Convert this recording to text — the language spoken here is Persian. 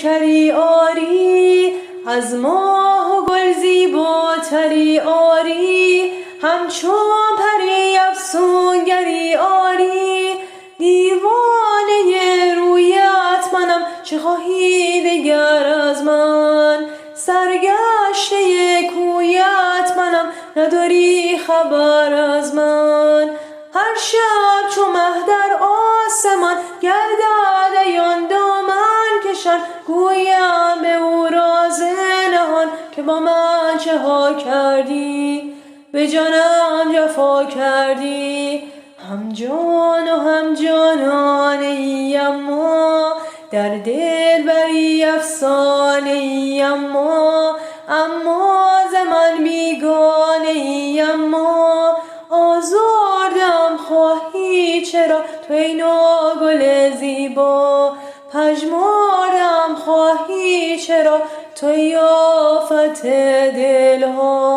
پیکری آری، از ماه و گل زیباتری آری، همچون پری افسونگری آری. دیوانه رویت منم، چه خواهی دگر از من؟ سرگشته کویت منم، نداری خبر از من. هر شب چو مه در آسمان گردد عیان دامن کشان، گویم به او راز نهان که با من چه ها کردی، به جانم جفا کردی. هم جان و هم جانانه ای اما، در دل بری افسانه ای اما ز من بیگانه ای اما. آزردم خواهی چرا تو ای نوگل زیبا، پژمردم خواهی چرا تو ای آفت دلها.